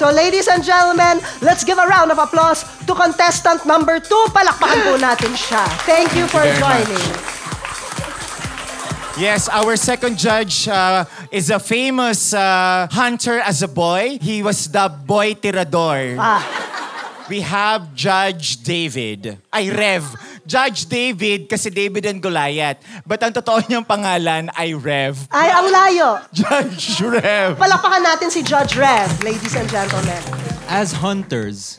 So ladies and gentlemen, let's give a round of applause to contestant number 2. Palakpakan po natin siya. Thank you for joining. Yes, our second judge is a famous hunter as a boy. He was the Boy Tirador. We have Judge David. Ay, Rev. Judge David kasi David and Goliath. But ang totoo niyang pangalan ay Rev. Ay, ang layo. Judge Rev. Palakpakan natin si Judge Rev, ladies and gentlemen. As hunters,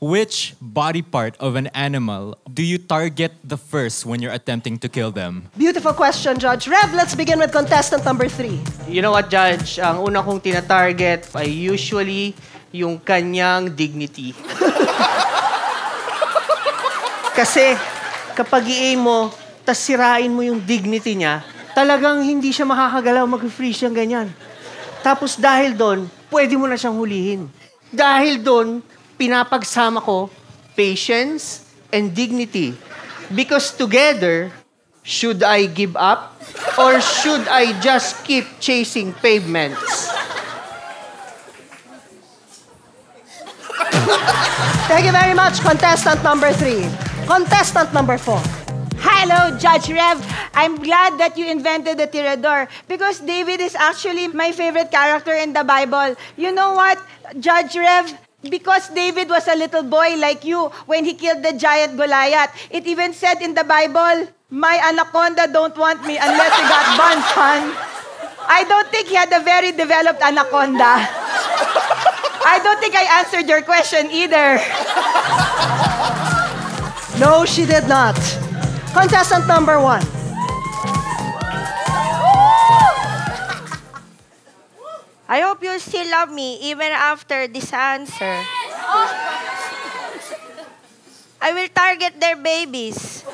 which body part of an animal do you target the first when you're attempting to kill them? Beautiful question, Judge Rev. Let's begin with contestant number 3. You know what, Judge? Ang una kong tina-target ay usually yung kanyang dignity. Kasi kapag i-aim mo, tas sirain mo yung dignity niya, talagang hindi siya makakagalaw, mag-freeze siyang ganyan. Tapos dahil doon, pwede mo na siyang hulihin. Dahil doon, pinapagsama ko patience and dignity. Because together, should I give up or should I just keep chasing pavements? Thank you very much, contestant number 3. Contestant number 4. Hello, Judge Rev. I'm glad that you invented the Tirador because David is actually my favorite character in the Bible. You know what, Judge Rev? Because David was a little boy like you when he killed the giant Goliath. It even said in the Bible, my anaconda don't want me unless he got buns, son. I don't think he had a very developed anaconda. I don't think I answered your question either. No, she did not. Contestant number 1. I hope you still love me even after this answer. I will target their babies.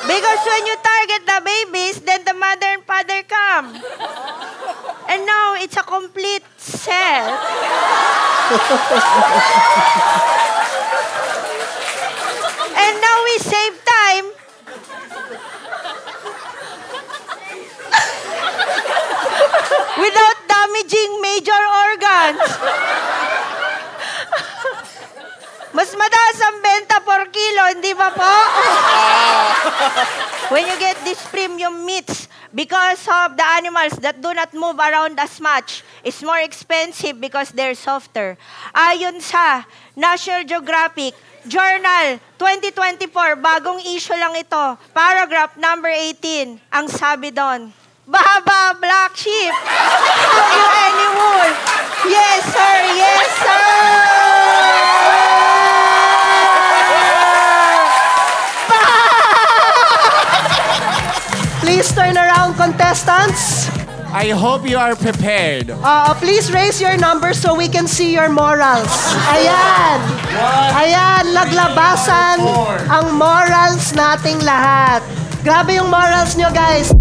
Because when you target the babies, then the mother and father come. And now it's a complete set. And now we save time. Without damaging major organs. Mas mataas ang benta per kilo, hindi ba po? When you get these premium meats, because of the animals that do not move around as much, it's more expensive because they're softer. Ayon sa National Geographic Journal 2024, bagong issue lang ito, paragraph number 18, ang sabi doon, Baba, black sheep, have you any wool? Yes, sir, yes, sir! Please turn around, contestants. I hope you are prepared. Please raise your numbers so we can see your morals. Ayan. Ayan, naglabasan ang morals nating lahat. Grabe yung morals nyo, guys.